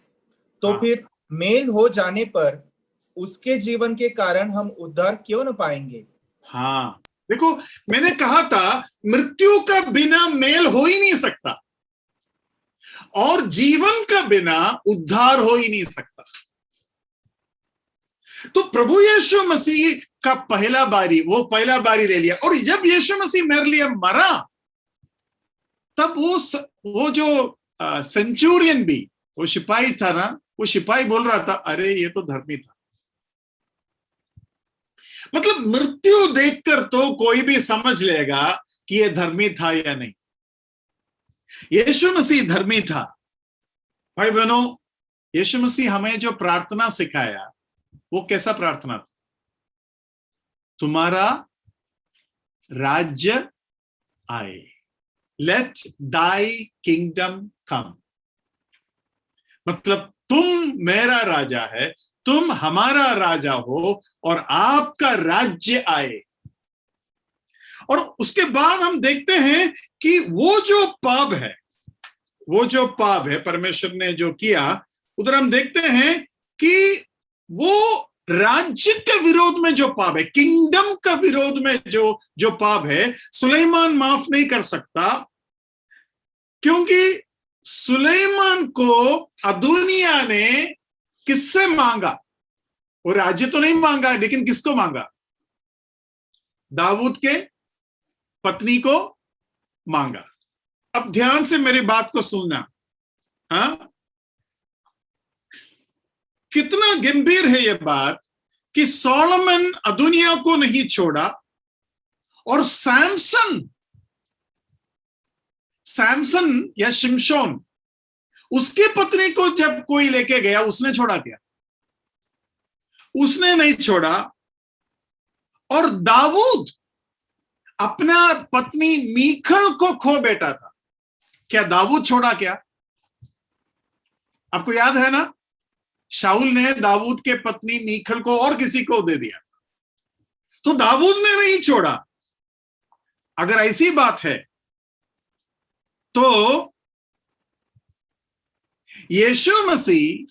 तो हाँ। फिर मेल हो जाने पर उसके जीवन के कारण हम उद्धार क्यों न पाएंगे? हाँ, देखो, मैंने कहा था मृत्यु का बिना मेल हो ही नहीं सकता और जीवन का बिना उद्धार हो ही नहीं सकता। तो प्रभु यीशु मसीह का पहला बारी ले लिया, और जब यीशु मसीह मेरे लिए मरा, तब वो जो सेंचुरियन भी, वो सिपाही था ना, वो सिपाही बोल रहा था, अरे ये तो धर्मी था। मतलब मृत्यु देखकर तो कोई भी समझ लेगा कि ये धर्मी था या नहीं। यीशु मसीह धर्मी था। भाई बहनों, यीशु मसीह हमें जो प्रार्थना सिखाया, वो कैसा प्रार्थना था? तुम्हारा राज्य आए, लेट दाई किंगडम कम। मतलब तुम मेरा राजा है, तुम हमारा राजा हो, और आपका राज्य आए। और उसके बाद हम देखते हैं कि वो जो पाप है परमेश्वर ने जो किया, उधर हम देखते हैं कि वो राज्य के विरोध में जो पाप है, किंगडम का विरोध में जो पाप है, सुलेमान माफ नहीं कर सकता, क्योंकि सुलेमान को अदोनिया ने किससे मांगा? वो राज्य तो नहीं मांगा, लेकिन किसको मांगा? दाऊद के पत्नी को मांगा। अब ध्यान से मेरी बात को सुनना। हाँ, कितना गंभीर है यह बात कि सोलोमन अदोनिया को नहीं छोड़ा, और सैमसन या शिमशोन, उसकी पत्नी को जब कोई लेके गया, उसने छोड़ा क्या? उसने नहीं छोड़ा। और दाऊद अपना पत्नी मीखल को खो बैठा था, क्या दाऊद छोड़ा क्या? आपको याद है ना, शाऊल ने दाऊद के पत्नी मीखल को और किसी को दे दिया, तो दाऊद ने नहीं छोड़ा। अगर ऐसी बात है तो यीशु मसीह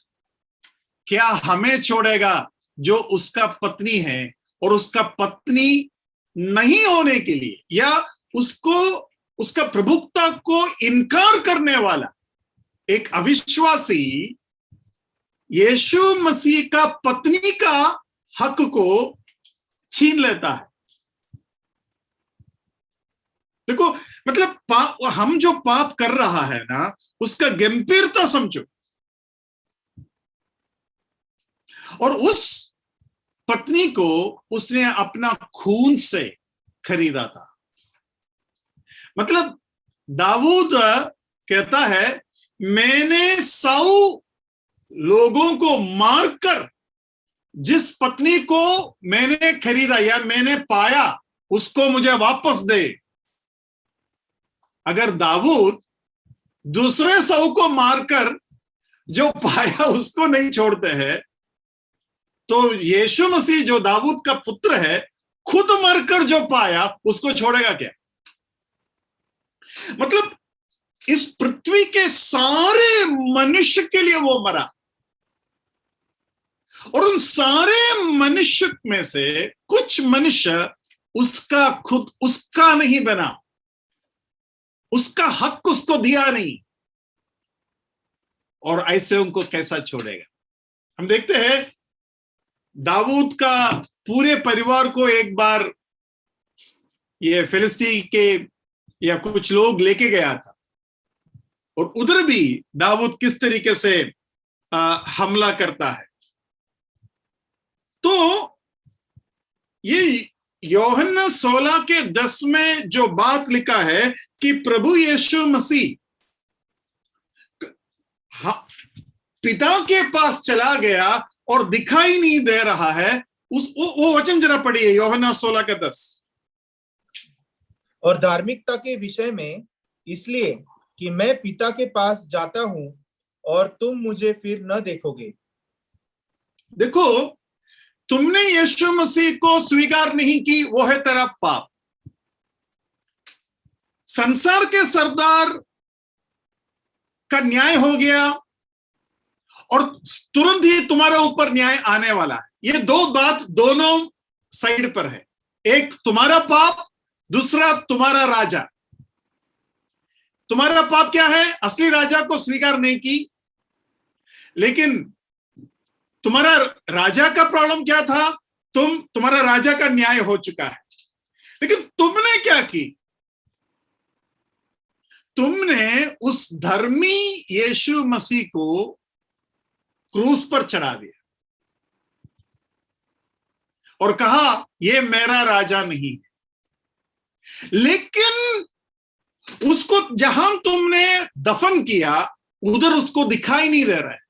क्या हमें छोड़ेगा, जो उसका पत्नी है, और उसका पत्नी नहीं होने के लिए या उसका प्रभुत्व को इनकार करने वाला एक अविश्वासी यीशु मसीह का पत्नी का हक को छीन लेता है? देखो, मतलब हम जो पाप कर रहा है ना, उसका गंभीरता समझो। और उस पत्नी को उसने अपना खून से खरीदा था। मतलब दाऊद कहता है, मैंने 100 लोगों को मारकर जिस पत्नी को मैंने खरीदा या मैंने पाया, उसको मुझे वापस दे। अगर दाऊद दूसरे 100 को मारकर जो पाया उसको नहीं छोड़ते हैं, तो यीशु मसीह जो दाऊद का पुत्र है, खुद मरकर जो पाया उसको छोड़ेगा क्या? मतलब इस पृथ्वी के सारे मनुष्य के लिए वो मरा, और उन सारे मनुष्य में से कुछ मनुष्य उसका नहीं बना, उसका हक उसको दिया नहीं, और ऐसे उनको कैसा छोड़ेगा? हम देखते हैं दाऊद का पूरे परिवार को एक बार ये फिलिस्ती के या कुछ लोग लेके गया था, और उधर भी दाऊद किस तरीके से हमला करता है। तो ये यूहन्ना 16:10 में जो बात लिखा है कि प्रभु यीशु मसीह पिता के पास चला गया और दिखाई नहीं दे रहा है, वो वचन जरा पढ़िए, यूहन्ना 16:10। और धार्मिकता के विषय में, इसलिए कि मैं पिता के पास जाता हूं और तुम मुझे फिर न देखोगे। देखो, तुमने यीशु मसीह को स्वीकार नहीं की, वो है तेरा पाप। संसार के सरदार का न्याय हो गया और तुरंत ही तुम्हारे ऊपर न्याय आने वाला है। ये दो बात दोनों साइड पर है, एक तुम्हारा पाप, दूसरा तुम्हारा राजा। तुम्हारा पाप क्या है? असली राजा को स्वीकार नहीं की। लेकिन तुम्हारा राजा का प्रॉब्लम क्या था? तुम्हारा राजा का न्याय हो चुका है, लेकिन तुमने क्या की? तुमने उस धर्मी यीशु मसीह को क्रूस पर चढ़ा दिया और कहा ये मेरा राजा नहीं है। लेकिन उसको जहां तुमने दफन किया उधर उसको दिखाई नहीं दे रहा है,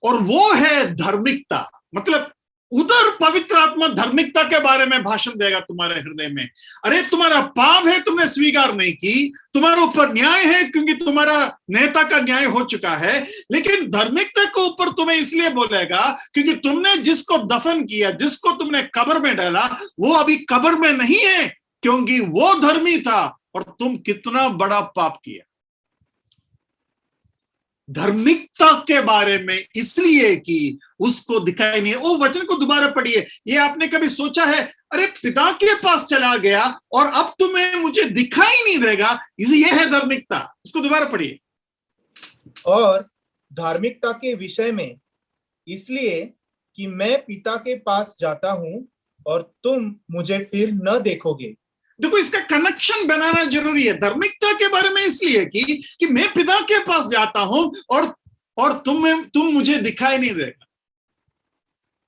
और वो है धार्मिकता। मतलब उधर पवित्र आत्मा धार्मिकता के बारे में भाषण देगा तुम्हारे हृदय में। अरे तुम्हारा पाप है, तुमने स्वीकार नहीं की, तुम्हारे ऊपर न्याय है क्योंकि तुम्हारा नेता का न्याय हो चुका है, लेकिन धार्मिकता के ऊपर तुम्हें इसलिए बोलेगा क्योंकि तुमने जिसको दफन किया, जिसको तुमने कब्र में डाला, वो अभी कब्र में नहीं है क्योंकि वो धर्मी था और तुम कितना बड़ा पाप किया। धार्मिकता के बारे में इसलिए कि उसको दिखाई नहीं है। वो वचन को दोबारा पढ़िए। ये आपने कभी सोचा है, अरे पिता के पास चला गया और अब तुम्हें मुझे दिखाई नहीं देगा, ये है धार्मिकता। इसको दोबारा पढ़िए। और धार्मिकता के विषय में इसलिए कि मैं पिता के पास जाता हूं और तुम मुझे फिर न देखोगे। देखो, इसका कनेक्शन बनाना जरूरी है। धार्मिकता के बारे में इसलिए कि मैं पिता के पास जाता हूं और तुम मुझे दिखाई नहीं देगा,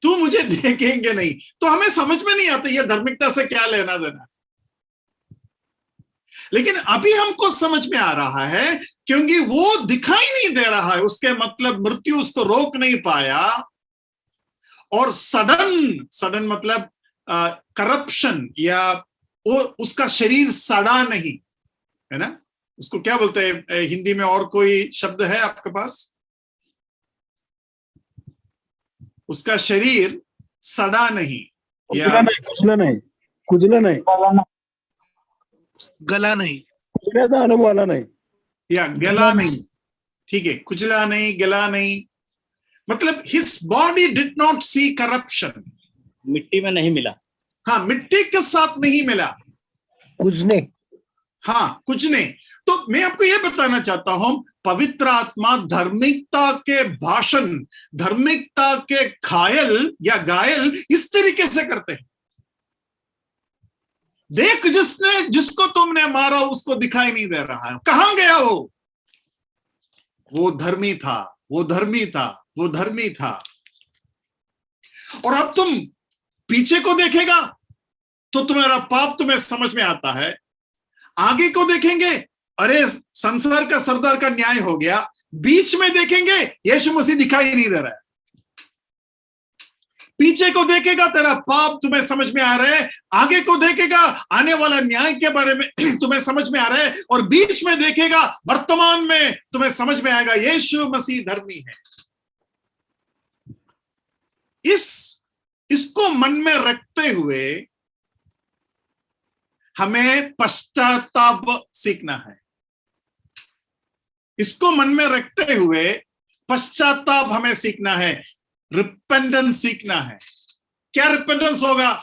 तुम मुझे देखेंगे नहीं। तो हमें समझ में नहीं आता ये धार्मिकता से क्या लेना देना। लेकिन अभी हमको समझ में आ रहा है क्योंकि वो दिखाई नहीं दे रहा है, उसके मतलब मृत्यु उसको रोक नहीं पाया। और सडन मतलब करप्शन या वो उसका शरीर सड़ा नहीं है ना। उसको क्या बोलते हैं हिंदी में? और कोई शब्द है आपके पास? उसका शरीर सड़ा नहीं या कुचला नहीं, गला नहीं, कुचल्याचा अनुभव आला नाही या गला नहीं। ठीक है, कुचला नहीं, गला नहीं, मतलब his body did not see corruption. मिट्टी में नहीं मिला। हाँ, मिट्टी के साथ नहीं मिला, कुजने। हाँ, कुछ नहीं। तो मैं आपको यह बताना चाहता हूं, पवित्र आत्मा धार्मिकता के भाषण, धार्मिकता के घायल या घायल इस तरीके से करते हैं। देख, जिसको तुमने मारा उसको दिखाई नहीं दे रहा है, कहां गया वो धर्मी था, वो धर्मी था, वो धर्मी था। और अब तुम पीछे को देखेगा तो तुम्हारा पाप तुम्हें समझ में आता है। आगे को देखेंगे, अरे संसार का सरदार का न्याय हो गया। बीच में देखेंगे, यीशु मसीह दिखाई नहीं दे रहा है। पीछे को देखेगा, तेरा पाप तुम्हें समझ में आ रहा है। आगे को देखेगा, आने वाला न्याय के बारे में तुम्हें समझ में आ रहा है। और बीच में देखेगा, वर्तमान में तुम्हें समझ में आएगा यीशु मसीह धर्मी है। इसको मन में रखते हुए हमें पश्चाताप सीखना है। इसको मन में रखते हुए पश्चाताप हमें सीखना है, रिपेंटेंस सीखना है। क्या रिपेंटेंस होगा?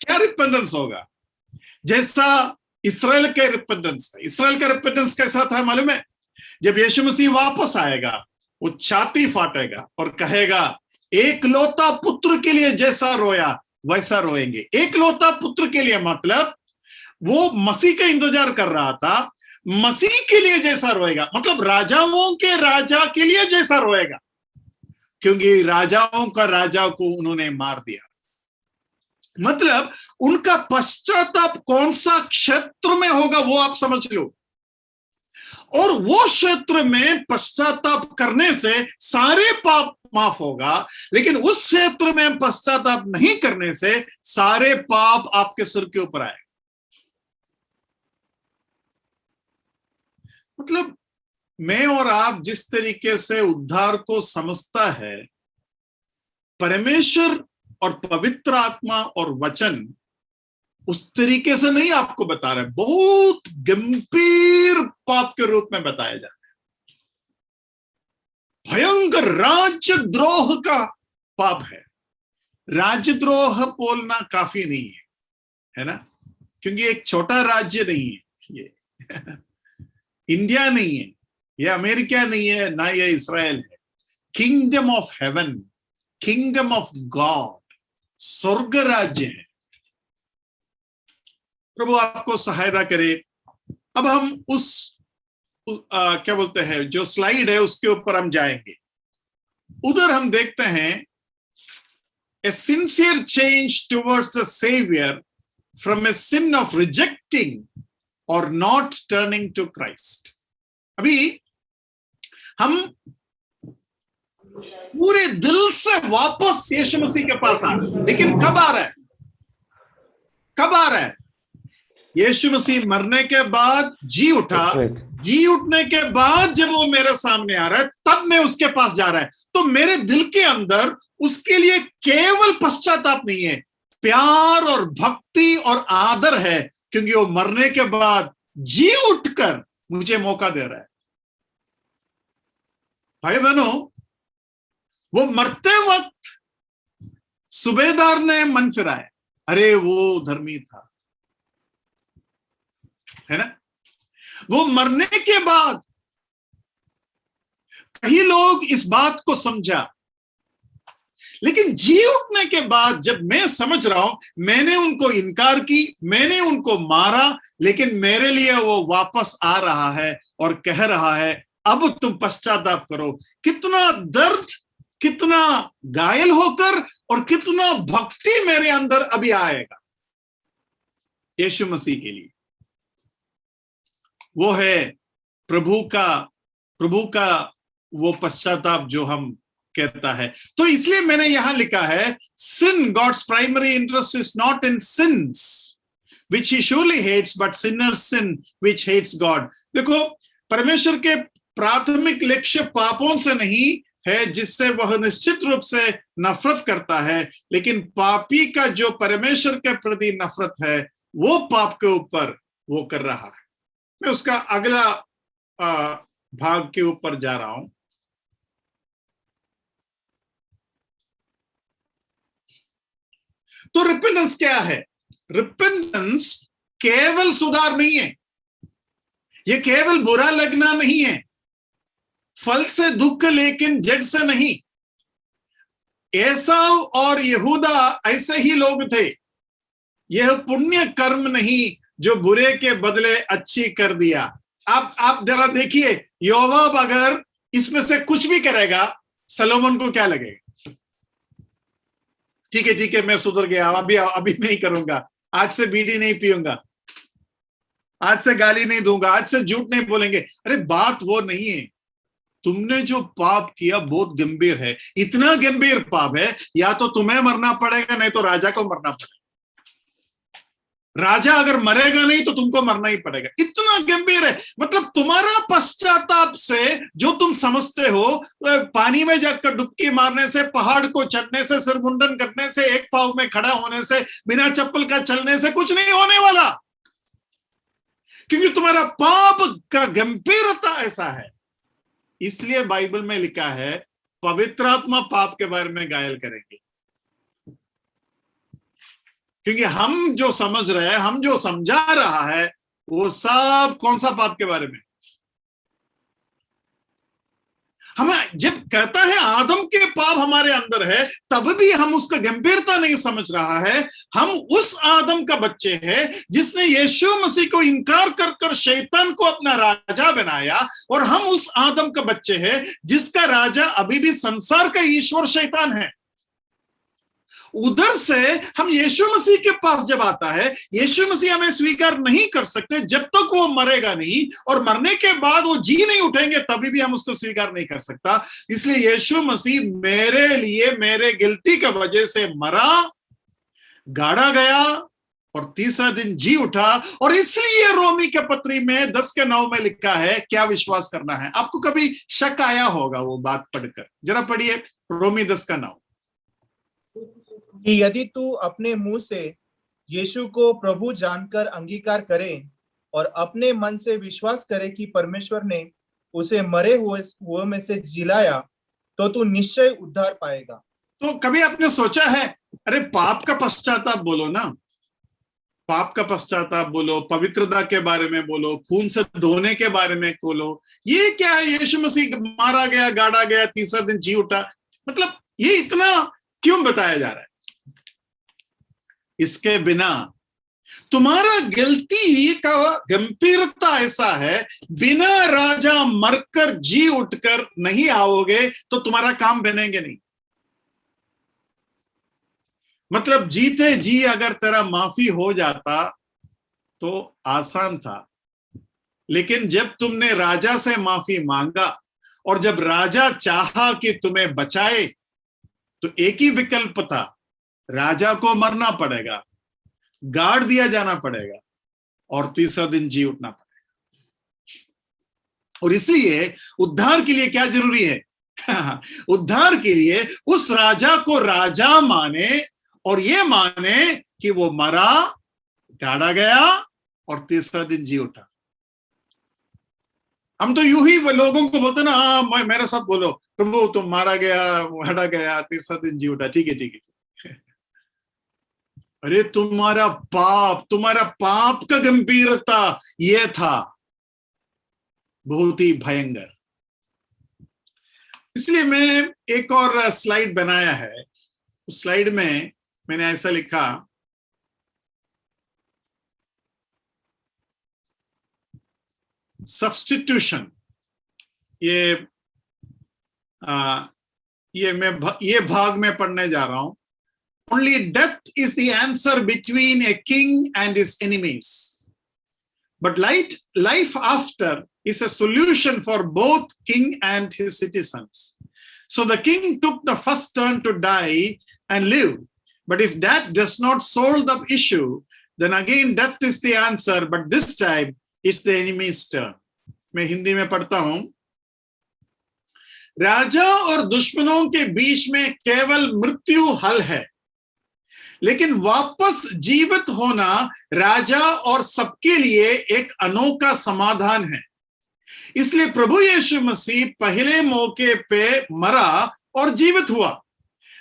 क्या रिपेंटेंस होगा? जैसा इसराइल के रिपेंटेंस है। इसराइल का रिपेंटेंस कैसा था मालूम है? जब यीशु मसीह वापस आएगा, वो छाती फाटेगा और कहेगा, एक लौता पुत्र के लिए जैसा रोया वैसा रोएंगे। एक लौता पुत्र के लिए मतलब वो मसीह का इंतजार कर रहा था, मसीह के लिए जैसा रोएगा, मतलब राजाओं के राजा के लिए जैसा रोएगा, क्योंकि राजाओं का राजा को उन्होंने मार दिया। मतलब उनका पश्चाताप कौन सा क्षेत्र में होगा वो आप समझ लो। और वो क्षेत्र में पश्चाताप करने से सारे पाप माफ होगा, लेकिन उस क्षेत्र में पश्चाताप नहीं करने से सारे पाप आपके सिर के ऊपर आए। मतलब मैं और आप जिस तरीके से उद्धार को समझता है, परमेश्वर और पवित्र आत्मा और वचन उस तरीके से नहीं आपको बता रहे, बहुत गंभीर पाप के रूप में बताया जा रहा है। भयंकर राजद्रोह का पाप है। राजद्रोह बोलना काफी नहीं है ना, क्योंकि एक छोटा राज्य नहीं है ये इंडिया नहीं है, ये अमेरिका नहीं है, ना ये इस्राएल है। Kingdom of haven, kingdom of God, स्वर्ग राज्य है। प्रभु आपको सहायता करे। अब हम उस क्या बोलते हैं, जो स्लाइड है उसके ऊपर हम जाएंगे। उधर हम देखते हैं a sincere change towards a savior from a sin of rejecting or not turning to Christ. अभी हम पूरे दिल से वापस यीशु मसीह के पास आ रहे हैं, लेकिन कब आ रहा है? कब आ रहा है? यीशु मसीह मरने के बाद जी उठा, जी उठने के बाद जब वो मेरे सामने आ रहा है, तब मैं उसके पास जा रहा है। तो मेरे दिल के अंदर उसके लिए केवल पश्चाताप नहीं है, प्यार और भक्ति और आदर है, क्योंकि वो मरने के बाद जी उठकर मुझे मौका दे रहा है। भाई बहनों, वो मरते वक्त सूबेदार ने मन फिराया, अरे वो धर्मी था, है ना। वो मरने के बाद कई लोग इस बात को समझा, लेकिन जी उठने के बाद जब मैं समझ रहा हूं, मैंने उनको इनकार की, मैंने उनको मारा, लेकिन मेरे लिए वो वापस आ रहा है और कह रहा है अब तुम पश्चाताप करो। कितना दर्द, कितना घायल होकर और कितना भक्ति मेरे अंदर अभी आएगा यीशु मसीह के लिए। वो है प्रभु का वो पश्चाताप जो हम कहता है। तो इसलिए मैंने यहां लिखा है, sin, God's primary interest is not in sins which he surely hates, but sinners sin which hates God. देखो, परमेश्वर के प्राथमिक लक्ष्य पापों से नहीं है जिससे वह निश्चित रूप से नफरत करता है, लेकिन पापी का जो परमेश्वर के प्रति नफरत है वो पाप के ऊपर वो कर रहा है। मैं उसका अगला भाग के ऊपर जा रहा हूं। तो रिपेंटेंस क्या है? रिपेंटेंस केवल सुधार नहीं है, ये केवल बुरा लगना नहीं है, फल से दुख लेकिन जड़ से नहीं। एसाव और यहूदा ऐसे ही लोग थे। यह पुण्य कर्म नहीं जो बुरे के बदले अच्छी कर दिया। आप जरा देखिए, योवाब अगर इसमें से कुछ भी करेगा, सलोमन को क्या लगेगा? ठीक है मैं सुधर गया, अभी नहीं करूंगा, आज से बीड़ी नहीं पीऊंगा, आज से गाली नहीं दूंगा, आज से झूठ नहीं बोलेंगे। अरे बात वो नहीं है। तुमने जो पाप किया बहुत गंभीर है, इतना गंभीर पाप है, या तो तुम्हें मरना पड़ेगा नहीं तो राजा को मरना पड़ेगा। राजा अगर मरेगा नहीं तो तुमको मरना ही पड़ेगा, इतना गंभीर है। मतलब तुम्हारा पश्चाताप से जो तुम समझते हो, पानी में जाकर डुबकी मारने से, पहाड़ को चढ़ने से, सिर मुंडन करने से, एक पांव में खड़ा होने से, बिना चप्पल का चलने से कुछ नहीं होने वाला, क्योंकि तुम्हारा पाप का गंभीरता ऐसा है। इसलिए बाइबल में लिखा है, पवित्र आत्मा पाप के बारे में घायल करेंगे, क्योंकि हम जो समझ रहे हैं, हम जो समझा रहा है, वो सब कौन सा पाप के बारे में? हमें जब कहता है आदम के पाप हमारे अंदर है, तब भी हम उसका गंभीरता नहीं समझ रहा है। हम उस आदम का बच्चे हैं जिसने यीशु मसीह को इनकार कर कर शैतान को अपना राजा बनाया, और हम उस आदम का बच्चे हैं जिसका राजा अभी भी संसार का ईश्वर शैतान है। उधर से हम यीशु मसीह के पास जब आता है, यीशु मसीह हमें स्वीकार नहीं कर सकते जब तक वो मरेगा नहीं, और मरने के बाद वो जी नहीं उठेंगे तभी भी हम उसको स्वीकार नहीं कर सकता। इसलिए यीशु मसीह मेरे लिए, मेरे गिल्टी की वजह से मरा, गाड़ा गया और तीसरा दिन जी उठा। और इसलिए रोमी के पत्री में 10:9 में लिखा है, क्या विश्वास करना है। आपको कभी शक आया होगा वो बात पढ़कर, जरा पढ़िए रोमी 10:9 कि यदि तू अपने मुंह से यीशु को प्रभु जानकर अंगीकार करे और अपने मन से विश्वास करे कि परमेश्वर ने उसे मरे हुए में से जिलाया, तो तू निश्चय उद्धार पाएगा। तो कभी आपने सोचा है, अरे पाप का पश्चाताप बोलो ना, पाप का पश्चाताप बोलो, पवित्रता के बारे में बोलो, खून से धोने के बारे में बोलो, ये क्या है? यीशु मसीह मारा गया, गाड़ा गया, तीसरा दिन जी उठा, मतलब ये इतना क्यों बताया जा रहा है? इसके बिना तुम्हारा गलती का गंभीरता ऐसा है, बिना राजा मरकर जी उठकर नहीं आओगे तो तुम्हारा काम बनेंगे नहीं। मतलब जीते जी अगर तेरा माफी हो जाता तो आसान था, लेकिन जब तुमने राजा से माफी मांगा और जब राजा चाहा कि तुम्हें बचाए, तो एक ही विकल्प था, राजा को मरना पड़ेगा, गाड़ दिया जाना पड़ेगा और तीसरा दिन जी उठना पड़ेगा। और इसलिए उद्धार के लिए क्या जरूरी है? उद्धार के लिए उस राजा को राजा माने और ये माने कि वो मरा, गाड़ा गया और तीसरा दिन जी उठा। हम तो यूं ही लोगों को बोलते ना, हाँ मेरे साथ बोलो, प्रभु तुम मारा गया, गाड़ा गया, तीसरा दिन जी उठा, ठीक है ठीक है। अरे तुम्हारा पाप का गंभीरता यह था, बहुत ही भयंकर। इसलिए मैं एक और स्लाइड बनाया है। उस स्लाइड में मैंने ऐसा लिखा, सब्स्टिट्यूशन। ये भाग में पढ़ने जा रहा हूं। Only death is the answer between a king and his enemies. But life after is a solution for both king and his citizens. So the king took the first turn to die and live. But if that does not solve the issue, then again death is the answer, but this time it's the enemy's turn. मैं हिंदी में पढ़ता हूं। राजा और दुश्मनों के बीच में केवल मृत्यु हल है, लेकिन वापस जीवित होना राजा और सबके लिए एक अनोखा समाधान है। इसलिए प्रभु यीशु मसीह पहले मौके पे मरा और जीवित हुआ।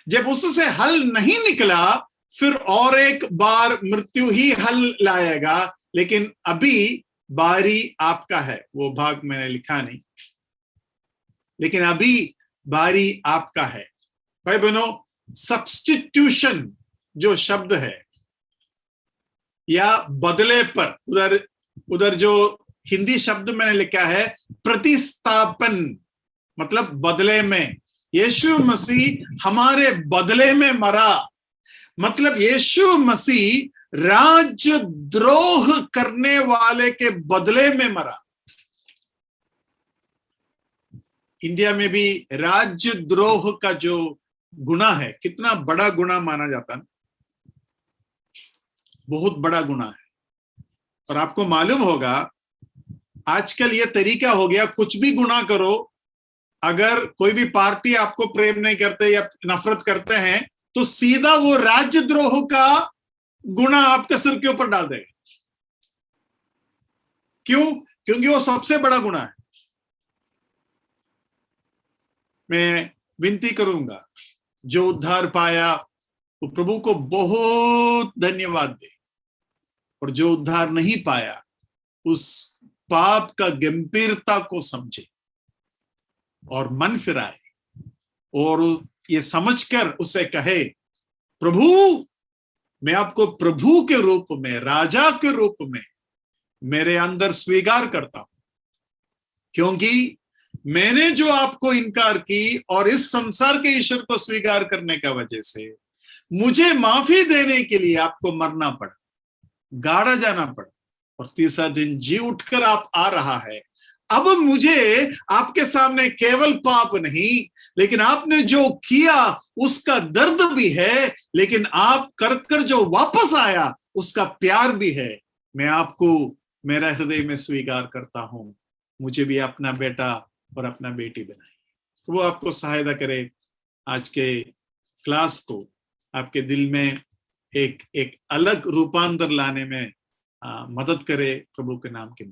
जब उससे हल नहीं निकला, फिर और एक बार मृत्यु ही हल लाएगा, लेकिन अभी बारी आपका है। वो भाग मैंने लिखा नहीं, लेकिन अभी बारी आपका है। भाई बहनों, सब्स्टिट्यूशन जो शब्द है या बदले पर, उधर जो हिंदी शब्द मैंने लिखा है प्रतिस्थापन, मतलब बदले में। यीशु मसीह हमारे बदले में मरा, मतलब यीशु मसीह राजद्रोह करने वाले के बदले में मरा। इंडिया में भी राजद्रोह का जो गुनाह है, कितना बड़ा गुनाह माना जाता है, बहुत बड़ा गुनाह है। और आपको मालूम होगा आजकल ये तरीका हो गया, कुछ भी गुनाह करो, अगर कोई भी पार्टी आपको प्रेम नहीं करते या नफरत करते हैं, तो सीधा वो राजद्रोह का गुनाह आपके सिर के ऊपर डाल देगा। क्यों? क्योंकि वो सबसे बड़ा गुनाह है। मैं विनती करूंगा, जो उद्धार पाया वो प्रभु को बहुत धन्यवाद दे, और जो उद्धार नहीं पाया उस पाप का गंभीरता को समझे और मन फिराए और ये समझकर उसे कहे, प्रभु मैं आपको प्रभु के रूप में, राजा के रूप में मेरे अंदर स्वीकार करता हूं, क्योंकि मैंने जो आपको इनकार की और इस संसार के ईश्वर को स्वीकार करने का वजह से मुझे माफी देने के लिए आपको मरना पड़ा, गाड़ा जाना पड़ा, और तीसरा दिन जी उठकर आप आ रहा है। अब मुझे आपके सामने केवल पाप नहीं, लेकिन आपने जो किया उसका दर्द भी है, लेकिन आप कर जो वापस आया उसका प्यार भी है। मैं आपको मेरा हृदय में स्वीकार करता हूं, मुझे भी अपना बेटा और अपना बेटी बनाइए। वो आपको सहायता करे आज के क्लास को आपके दिल में एक अलग रूपांतर लाने में मदद करे प्रभु के नाम के।